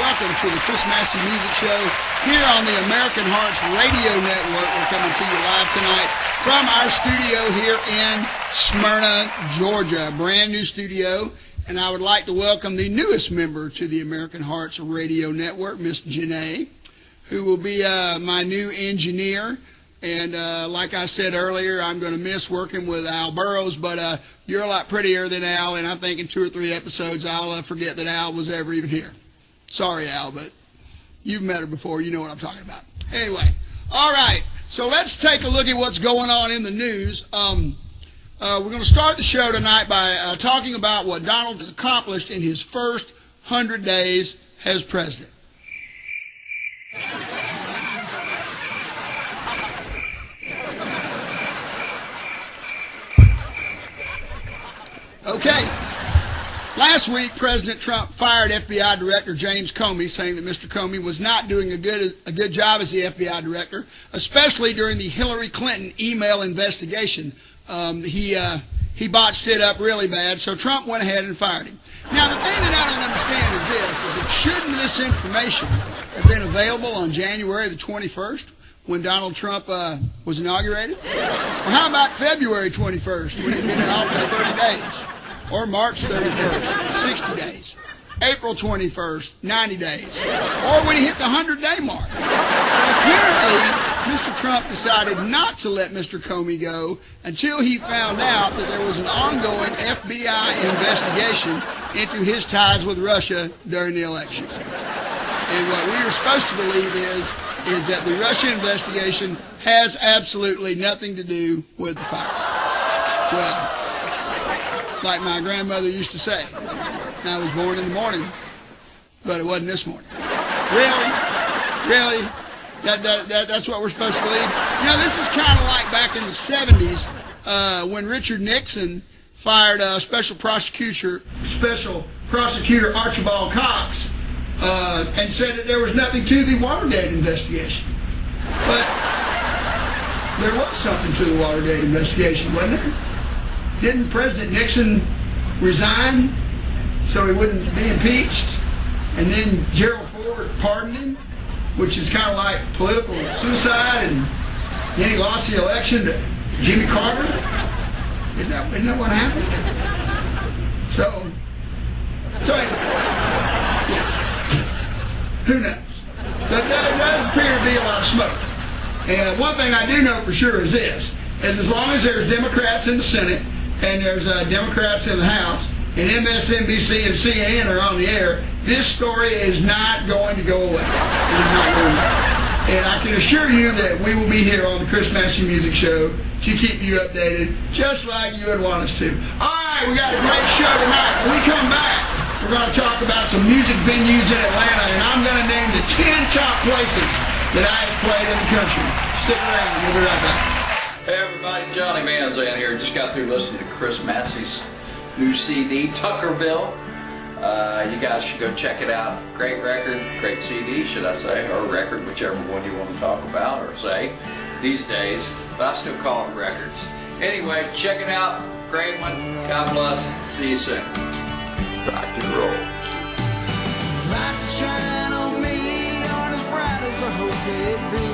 welcome to the Chris Massey Music Show here on the American Hearts Radio Network. We're coming to you live tonight from our studio here in Smyrna, Georgia, a brand new studio. And I would like to welcome the newest member to the American Hearts Radio Network, Miss Jene, who will be my new engineer. And like I said earlier, I'm going to miss working with Al Burrows, but you're a lot prettier than Al, and I think in 2 or 3 episodes I'll forget that Al was ever even here. Sorry, Al, but you've met her before. You know what I'm talking about. Anyway, all right, so let's take a look at what's going on in the news. We're going to start the show tonight by talking about what Donald has accomplished in his first 100 days as president. Okay, last week President Trump fired FBI Director James Comey, saying that Mr. Comey was not doing a good job as the FBI director, especially during the Hillary Clinton email investigation. He botched it up really bad, so Trump went ahead and fired him. Now, the thing that I don't understand is this, is that shouldn't this information have been available on January the 21st when Donald Trump was inaugurated? Or how about February 21st when he'd been in office 30 days? Or March 31st, 60 days. April 21st, 90 days. Or when he hit the 100-day mark. But apparently, Mr. Trump decided not to let Mr. Comey go until he found out that there was an ongoing FBI investigation into his ties with Russia during the election. And what we were supposed to believe is that the Russia investigation has absolutely nothing to do with the fire. Well, like my grandmother used to say, I was born in the morning, but it wasn't this morning. Really? Really? That's what we're supposed to believe? You know, this is kind of like back in the 70s when Richard Nixon fired Special Prosecutor Archibald Cox and said that there was nothing to the Watergate investigation. But there was something to the Watergate investigation, wasn't there? Didn't President Nixon resign so he wouldn't be impeached? And then Gerald Ford pardoned him, which is kind of like political suicide, and then he lost the election to Jimmy Carter. Isn't that what happened? So anyway, yeah. Who knows? There does appear to be a lot of smoke. And one thing I do know for sure is this, is as long as there's Democrats in the Senate and there's Democrats in the House, and MSNBC and CNN are on the air, this story is not going to go away. It is not going away. And I can assure you that we will be here on the Chris Massey Music Show to keep you updated, just like you would want us to. All right, we got a great show tonight. When we come back, we're going to talk about some music venues in Atlanta, and I'm going to name the 10 top places that I have played in the country. Stick around. We'll be right back. Hey everybody, Johnny Manzan here. Just got through listening to Chris Massey's new CD, Tuckerville. You guys should go check it out. Great record, great CD, should I say, or record, whichever one you want to talk about or say these days. But I still call it records. Anyway, check it out. Great one. God bless. See you soon. Rock and roll. Lights shine on me, aren't as bright as I hope they'd be.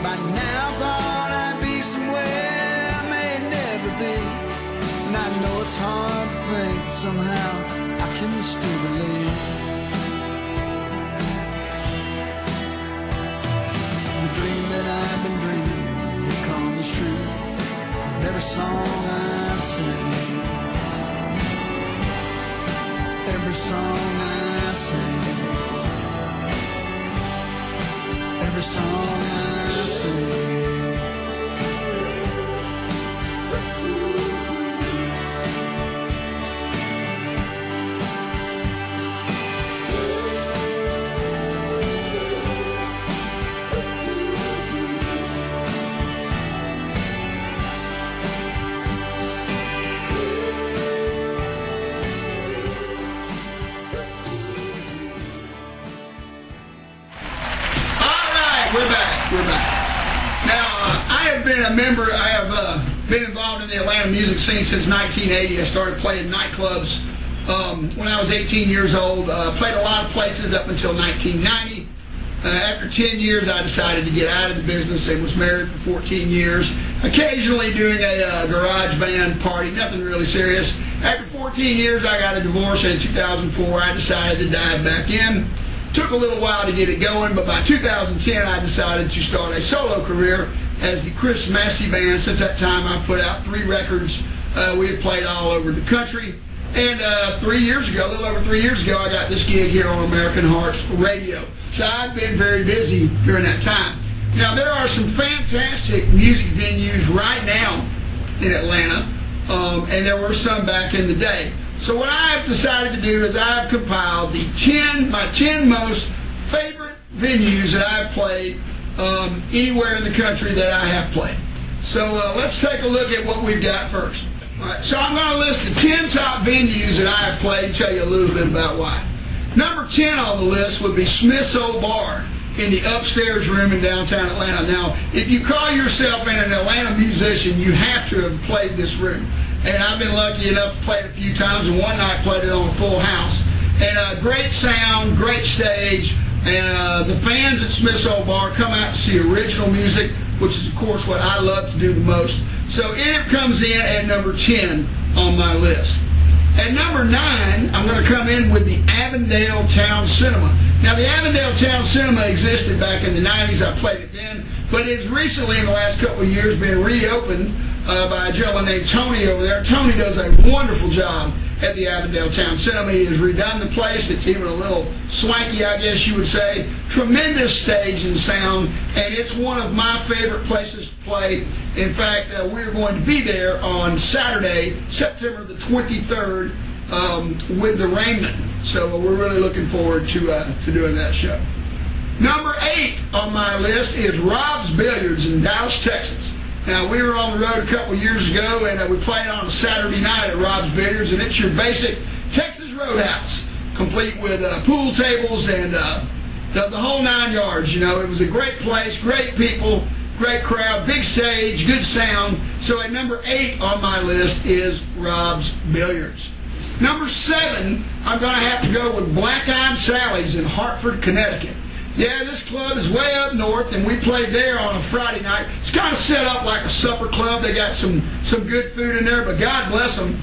By now, thought I'd be somewhere I may never be. And I know it's hard to think that somehow I can still believe. The dream that I've been dreaming will come true with every song I sing. Every song I sing. Every song I sing. We're back. Now, I have been involved in the Atlanta music scene since 1980. I started playing nightclubs when I was 18 years old. Played a lot of places up until 1990. After 10 years, I decided to get out of the business and was married for 14 years, occasionally doing a garage band party, nothing really serious. After 14 years, I got a divorce, and in 2004, I decided to dive back in. Took a little while to get it going, but by 2010, I decided to start a solo career as the Chris Massey Band. Since that time, I've put out 3 records. We have played all over the country. And 3 years ago, a little over 3 years ago, I got this gig here on American Hearts Radio. So I've been very busy during that time. Now, there are some fantastic music venues right now in Atlanta, and there were some back in the day. So what I've decided to do is I've compiled my 10 most favorite venues that I've played anywhere in the country that I have played. So let's take a look at what we've got first. All right, so I'm going to list the 10 top venues that I have played and tell you a little bit about why. Number 10 on the list would be Smith's Old Bar in the Upstairs Room in downtown Atlanta. Now, if you call yourself an Atlanta musician, you have to have played this room. And I've been lucky enough to play it a few times, and one night played it on a full house. And great sound, great stage, and the fans at Smith's Old Bar come out to see original music, which is, of course, what I love to do the most. So it comes in at number 10 on my list. At number 9, I'm going to come in with the Avondale Town Cinema. Now, the Avondale Town Cinema existed back in the 90s. I played it then, but it's recently, in the last couple of years, been reopened by a gentleman named Tony over there. Tony does a wonderful job at the Avondale Town Cinema. He has redone the place. It's even a little swanky, I guess you would say. Tremendous stage and sound, and it's one of my favorite places to play. In fact, we're going to be there on Saturday, September the 23rd, with the Raymond. So we're really looking forward to doing that show. Number 8 on my list is Rob's Billiards in Dallas, Texas. Now, we were on the road a couple years ago, and we played on a Saturday night at Rob's Billiards, and it's your basic Texas Roadhouse, complete with pool tables and the whole 9 yards. You know, it was a great place, great people, great crowd, big stage, good sound. So at number 8 on my list is Rob's Billiards. Number 7, I'm going to have to go with Black Eyed Sally's in Hartford, Connecticut. Yeah, this club is way up north, and we played there on a Friday night. It's kind of set up like a supper club. They got some good food in there, but God bless them,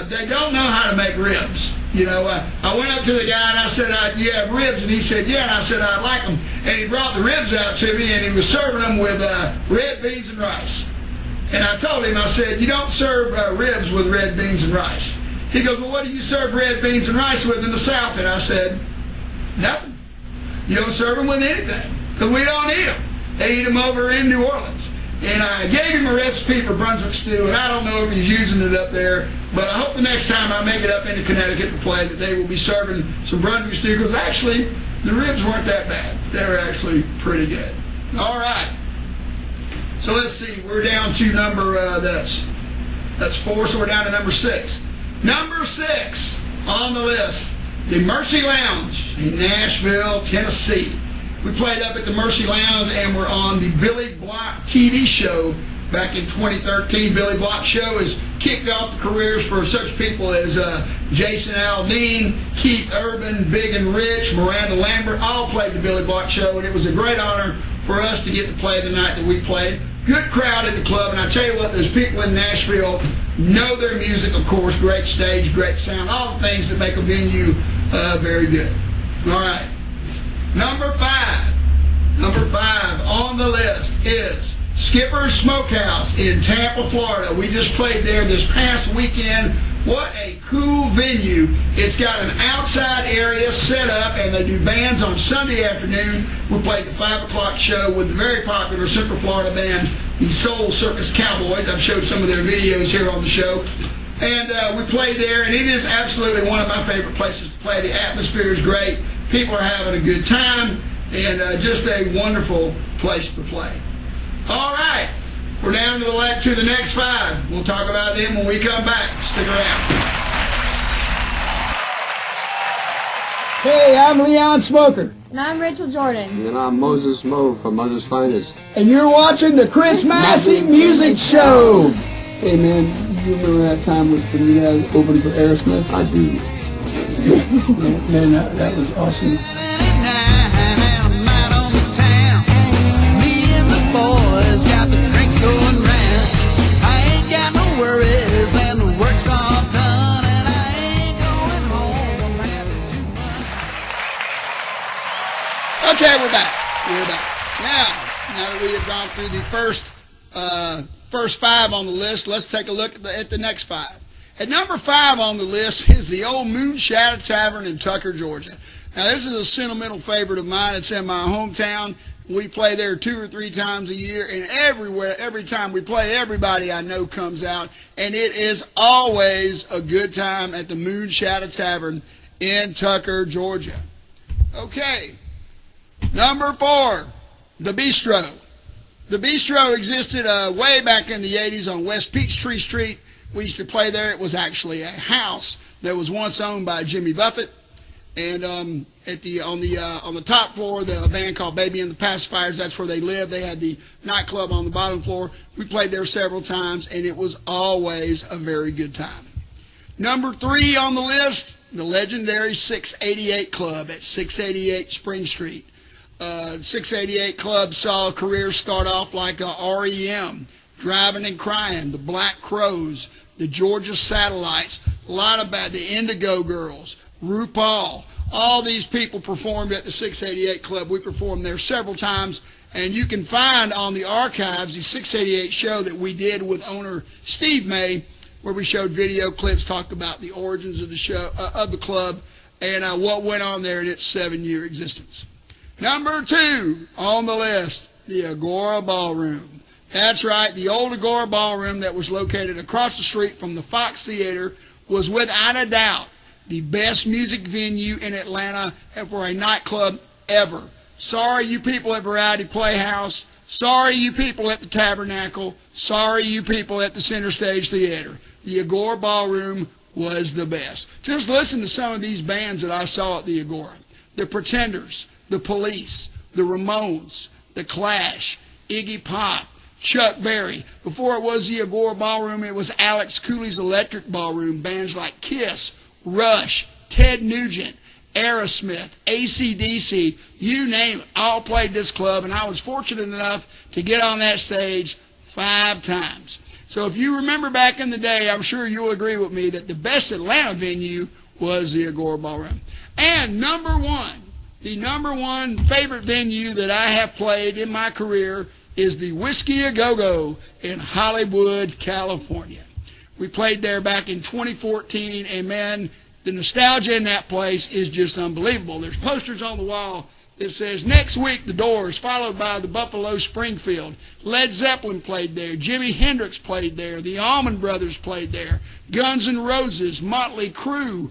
they don't know how to make ribs. You know, I went up to the guy and I said, "You have ribs?" And he said, "Yeah." And I said, "I like them." And he brought the ribs out to me, and he was serving them with red beans and rice. And I told him, I said, "You don't serve ribs with red beans and rice." He goes, "Well, what do you serve red beans and rice with in the South?" And I said, "Nothing. You don't serve them with anything, because we don't eat them. They eat them over in New Orleans." And I gave him a recipe for Brunswick stew, and I don't know if he's using it up there, but I hope the next time I make it up into Connecticut to play that they will be serving some Brunswick stew, because actually the ribs weren't that bad. They were actually pretty good. All right. So let's see. We're down to number, that's 4, so we're down to number 6. Number 6 on the list, the Mercy Lounge in Nashville, Tennessee. We played up at the Mercy Lounge, and we're on the Billy Block TV show back in 2013. Billy Block show has kicked off the careers for such people as Jason Aldean, Keith Urban, Big and Rich, Miranda Lambert, all played the Billy Block show, and it was a great honor for us to get to play the night that we played. Good crowd in the club, and I tell you what, those people in Nashville know their music, of course. Great stage, great sound, all the things that make a venue very good. All right. Number 5 on the list is Skipper's Smokehouse in Tampa, Florida. We just played there this past weekend. What a cool venue. It's got an outside area set up, and they do bands on Sunday afternoon. We played the 5 o'clock show with the very popular Central Florida band, the Soul Circus Cowboys. I've showed some of their videos here on the show. And we played there, and it is absolutely one of my favorite places to play. The atmosphere is great. People are having a good time, and just a wonderful place to play. All right. We're down to the next 5. We'll talk about them when we come back. Stick around. Hey, I'm Leon Smoker. And I'm Rachel Jordan. And I'm Moses Moe from Mother's Finest. And you're watching the Chris Massey Music Show. Hey man, you remember that time when you guys opened for Aerosmith? I do. Man, that was awesome. Boys got the drinks going round. I ain't got no worries and the work's all done, and I ain't going home. I'm having too much. Okay, we're back. Now that we have gone through the first five on the list, let's take a look at the next five. At number 5 on the list is the old Moonshine Tavern in Tucker, Georgia. Now, this is a sentimental favorite of mine. It's in my hometown. We play there 2 or 3 times a year, and every time we play, everybody I know comes out, and it is always a good time at the Moonshine Tavern in Tucker, Georgia. Okay, number 4, the Bistro. The Bistro existed way back in the 80s on West Peachtree Street. We used to play there. It was actually a house that was once owned by Jimmy Buffett. And on the top floor, a band called Baby and the Pacifiers, that's where they lived. They had the nightclub on the bottom floor. We played there several times, and it was always a very good time. Number 3 on the list, the legendary 688 Club at 688 Spring Street. 688 Club saw a career start off like REM, Driving and Crying, the Black Crows, the Georgia Satellites, a lot of the Indigo Girls, RuPaul. All these people performed at the 688 Club. We performed there several times, and you can find on the archives the 688 show that we did with owner Steve May, where we showed video clips, talked about the origins of the show, of the club, and what went on there in its 7-year existence. Number 2 on the list, the Agora Ballroom. That's right, the old Agora Ballroom that was located across the street from the Fox Theater was without a doubt the best music venue in Atlanta for a nightclub ever. Sorry, you people at Variety Playhouse. Sorry, you people at the Tabernacle. Sorry, you people at the Center Stage Theater. The Agora Ballroom was the best. Just listen to some of these bands that I saw at the Agora. The Pretenders, the Police, the Ramones, the Clash, Iggy Pop, Chuck Berry. Before it was the Agora Ballroom, it was Alex Cooley's Electric Ballroom. Bands like Kiss, Rush, Ted Nugent, Aerosmith, AC/DC, you name it, all played this club, and I was fortunate enough to get on that stage 5 times. So if you remember back in the day, I'm sure you'll agree with me that the best Atlanta venue was the Agora Ballroom. And number 1, the number 1 favorite venue that I have played in my career is the Whiskey A Go-Go in Hollywood, California. We played there back in 2014, and man, the nostalgia in that place is just unbelievable. There's posters on the wall that says, next week, The Doors, followed by the Buffalo Springfield. Led Zeppelin played there. Jimi Hendrix played there. The Allman Brothers played there. Guns N' Roses, Motley Crue,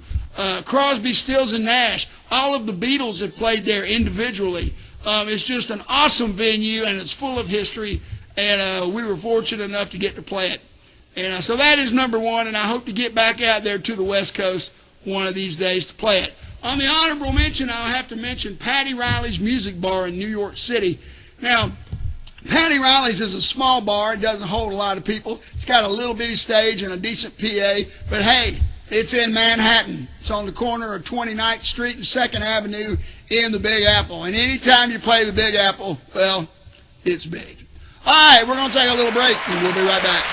Crosby, Stills, and Nash. All of the Beatles have played there individually. It's just an awesome venue, and it's full of history, and we were fortunate enough to get to play it. And so that is number 1, and I hope to get back out there to the West Coast one of these days to play it. On the honorable mention, I'll have to mention Patty Riley's Music Bar in New York City. Now, Patty Riley's is a small bar. It doesn't hold a lot of people. It's got a little bitty stage and a decent PA, but hey, it's in Manhattan. It's on the corner of 29th Street and 2nd Avenue in the Big Apple. And anytime you play the Big Apple, well, it's big. All right, we're going to take a little break, and we'll be right back.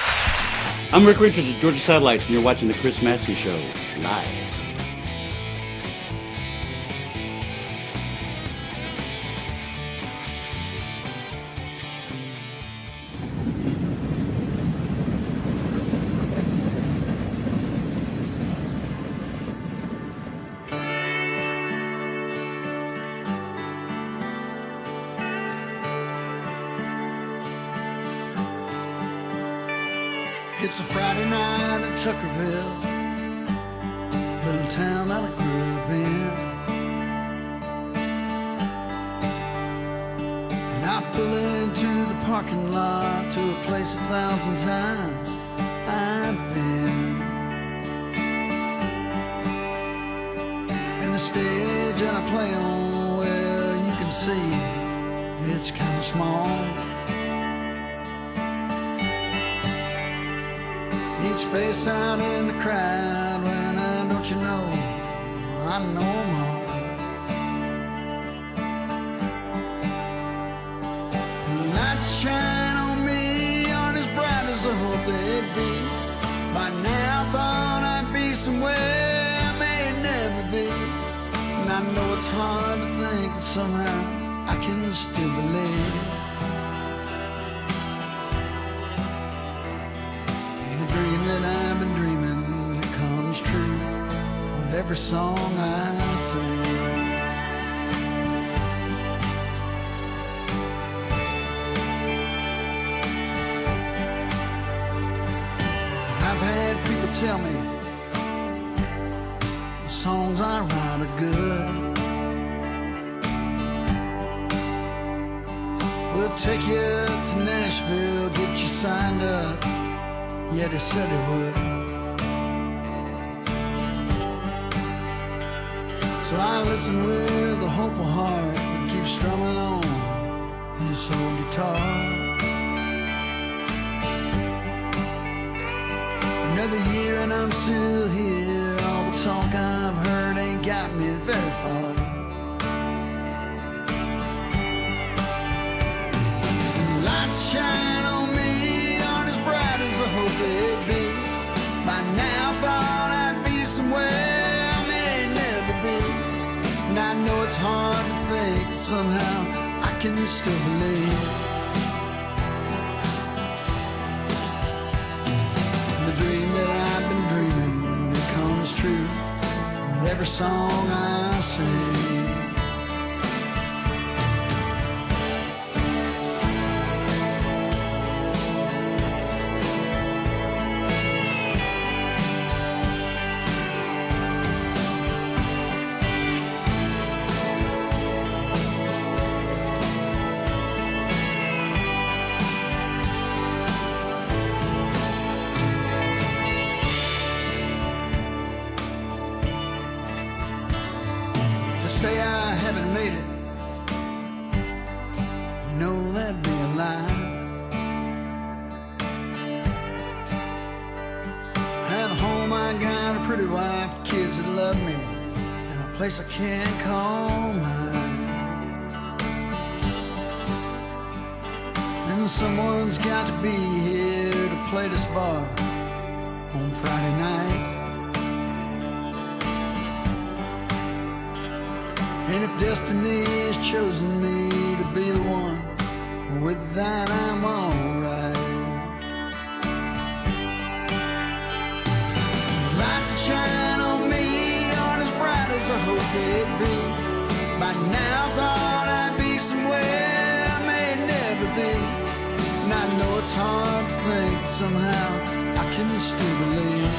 I'm Rick Richards of Georgia Satellites, and you're watching The Chris Massey Show live. It's a Friday night in Tuckerville, little town that I grew up in. And I pull into the parking lot to a place 1,000 times I've been. And the stage that I play on, well, you can see it's kind of small. Each face out in the crowd when don't you know I know I'm hard. Lights shine on me, aren't as bright as I hoped they'd be. By now I thought I'd be somewhere I may never be. And I know it's hard to think that somehow I can still believe. And the dream that I've been dreaming, it comes true with every song I sing. I've had people tell me the songs I write are good. We'll take you to Nashville, get you signed up. Yeah, they said they would. So I listen with a hopeful heart and keep strumming on this old guitar. Another year and I'm still here. All the talk I've heard ain't got me very far. Lights shine on me, aren't as bright as I hoped they'd be. By now I thought I'd be somewhere I may never be. And I know it's hard to think that somehow I can still believe. The dream that I've been dreaming, it comes true with every song I sing. Say I haven't made it, you know that'd be a lie. At home I got a pretty wife, kids that love me, and a place I can't call mine. And someone's got to be here to play this bar on Friday night. And if destiny has chosen me to be the one, with that I'm alright. Lights that shine on me aren't as bright as I hoped they'd be. By now I thought I'd be somewhere I may never be. And I know it's hard to think that somehow I can still believe.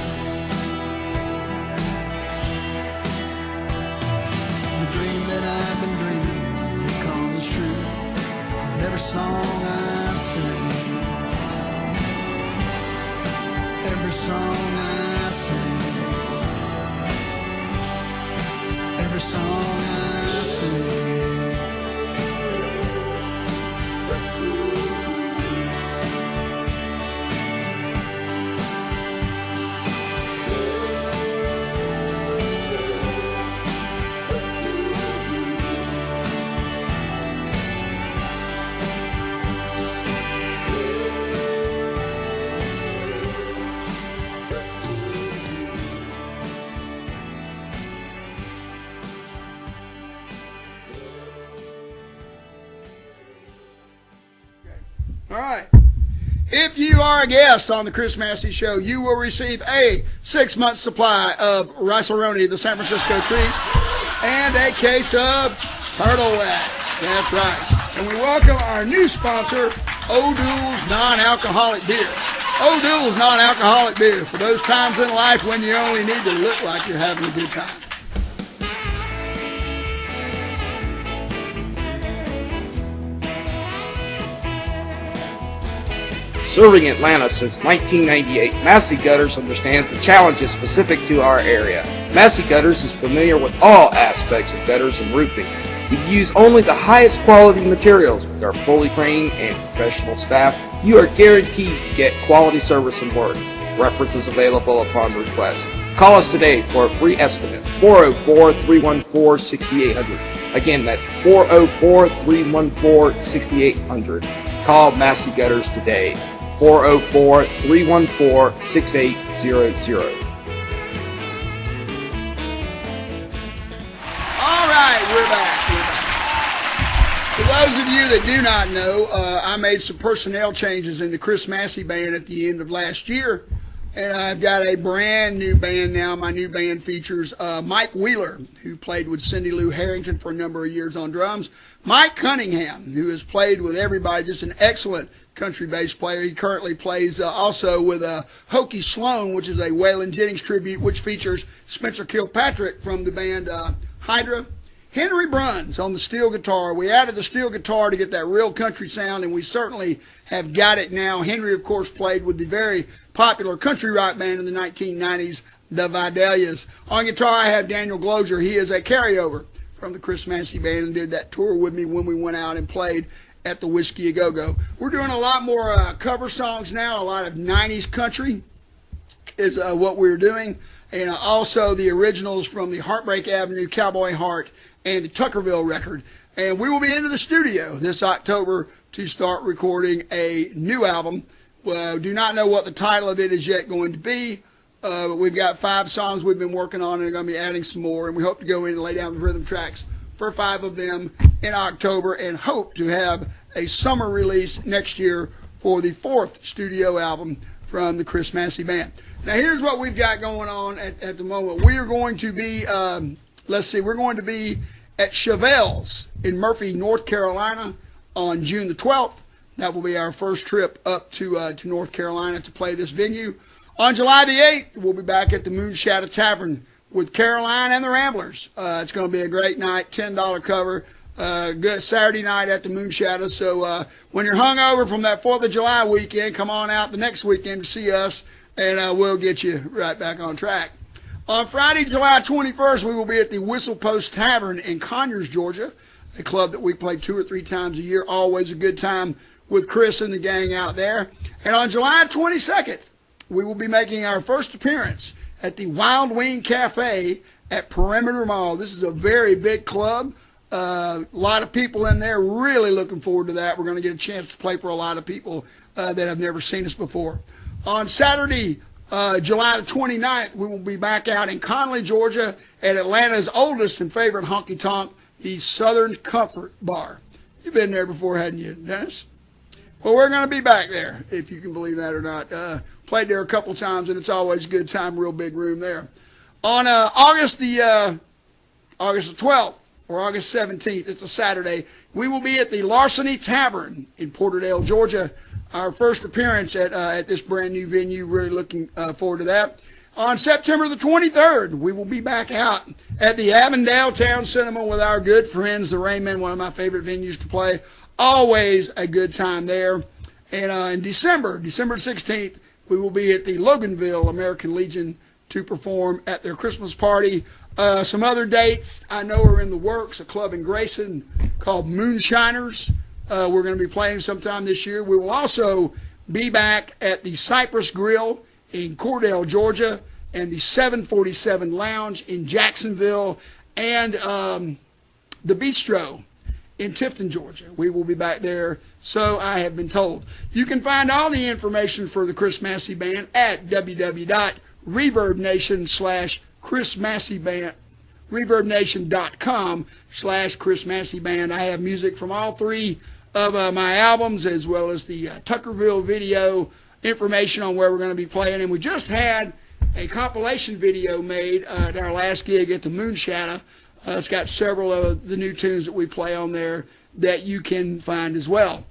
The dream that I've been dreaming, it comes true with every song I sing. Every song I sing. Every song I sing. All right. If you are a guest on the Chris Massey Show, you will receive a 6-month supply of Rice-A-Roni, the San Francisco treat, and a case of turtle wax. That's right. And we welcome our new sponsor, O'Doul's Non-Alcoholic Beer. O'Doul's Non-Alcoholic Beer for those times in life when you only need to look like you're having a good time. Serving Atlanta since 1998, Massey Gutters understands the challenges specific to our area. Massey Gutters is familiar with all aspects of gutters and roofing. We use only the highest quality materials. With our fully trained and professional staff, you are guaranteed to get quality service and work. References available upon request. Call us today for a free estimate, 404-314-6800. Again, that's 404-314-6800. Call Massey Gutters today, 404-314-6800. All right, we're back. For those of you that do not know, I made some personnel changes in the Chris Massey Band at the end of last year. And I've got a brand new band now. My new band features Mike Wheeler, who played with Cindy Lou Harrington for a number of years on drums. Mike Cunningham, who has played with everybody, just an excellent country bass player. He currently plays also with Hokey Sloan, which is a Waylon Jennings tribute, which features Spencer Kilpatrick from the band Hydra. Henry Bruns on the steel guitar. We added the steel guitar to get that real country sound, and we certainly have got it now. Henry, of course, played with the very popular country rock band in the 1990s, the Vidalias. On guitar, I have Daniel Glozier. He is a carryover from the Chris Massey Band and did that tour with me when we went out and played at the Whiskey A Go-Go. We're doing a lot more cover songs now. A lot of 90s country is what we're doing, and also the originals from the Heartbreak Avenue, Cowboy Heart, and the Tuckerville record. And we will be into the studio this October to start recording a new album. Do not know what the title of it is yet going to be. But we've got 5 songs we've been working on, and are going to be adding some more. And we hope to go in and lay down the rhythm tracks for 5 of them in October, and hope to have a summer release next year for the 4th studio album from the Chris Massey Band. Now here's what we've got going on at the moment. We are going to be, we're going to be at Chevelle's in Murphy, North Carolina on June the 12th. That will be our first trip up to North Carolina to play this venue. On July the 8th, we'll be back at the Moonshadow Tavern with Caroline and the Ramblers. It's going to be a great night, $10 cover. Good Saturday night at the Moonshadow. So when you're hungover from that 4th of July weekend, come on out the next weekend to see us, and we'll get you right back on track. On Friday, July 21st, we will be at the Whistle Post Tavern in Conyers, Georgia, a club that we play 2 or 3 times a year. Always a good time with Chris and the gang out there. And on July 22nd, we will be making our first appearance at the Wild Wing Cafe at Perimeter Mall. This is a very big club. A lot of people in there. Really looking forward to that. We're going to get a chance to play for a lot of people that have never seen us before. On Saturday, July the 29th, we will be back out in Conley, Georgia at Atlanta's oldest and favorite honky-tonk, the Southern Comfort Bar. You've been there before, hadn't you, Dennis? Well, we're going to be back there, if you can believe that or not. Played there a couple times, and it's always a good time, real big room there. On August the 12th or August 17th, it's a Saturday, we will be at the Larceny Tavern in Porterdale, Georgia. Our first appearance at this brand new venue. Really looking forward to that. On September the 23rd, we will be back out at the Avondale Town Cinema with our good friends, the Raymen, one of my favorite venues to play. Always a good time there. And in December 16th, we will be at the Loganville American Legion to perform at their Christmas party. Some other dates I know are in the works. A club in Grayson called Moonshiners. We're going to be playing sometime this year. We will also be back at the Cypress Grill in Cordell, Georgia, and the 747 Lounge in Jacksonville, and the Bistro in Tifton, Georgia. We will be back there, so I have been told. You can find all the information for the Chris Massey Band at www.reverbnation/Chris Massey Band. ReverbNation.com/Chris Massey Band. I have music from all 3 of my albums, as well as the Tuckerville video information on where we're going to be playing. And we just had a compilation video made at our last gig at the Moonshadow. It's got several of the new tunes that we play on there that you can find as well.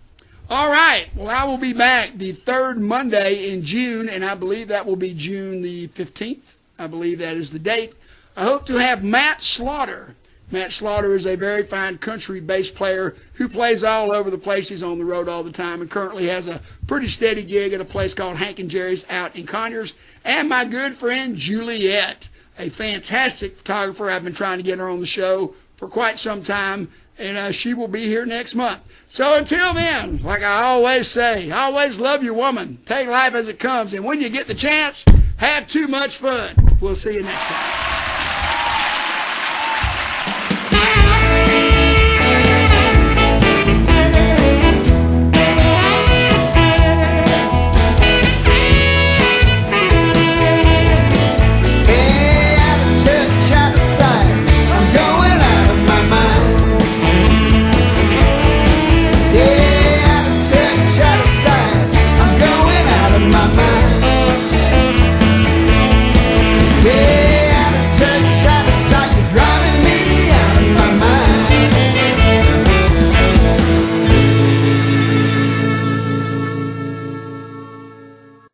All right. Well, I will be back the 3rd Monday in June, and I believe that will be June the 15th. I believe that is the date. I hope to have Matt Slaughter. Matt Slaughter is a very fine country bass player who plays all over the place. He's on the road all the time and currently has a pretty steady gig at a place called Hank and Jerry's out in Conyers. And my good friend Juliet, a fantastic photographer. I've been trying to get her on the show for quite some time, and she will be here next month. So until then, like I always say, always love your woman. Take life as it comes, and when you get the chance, have too much fun. We'll see you next time.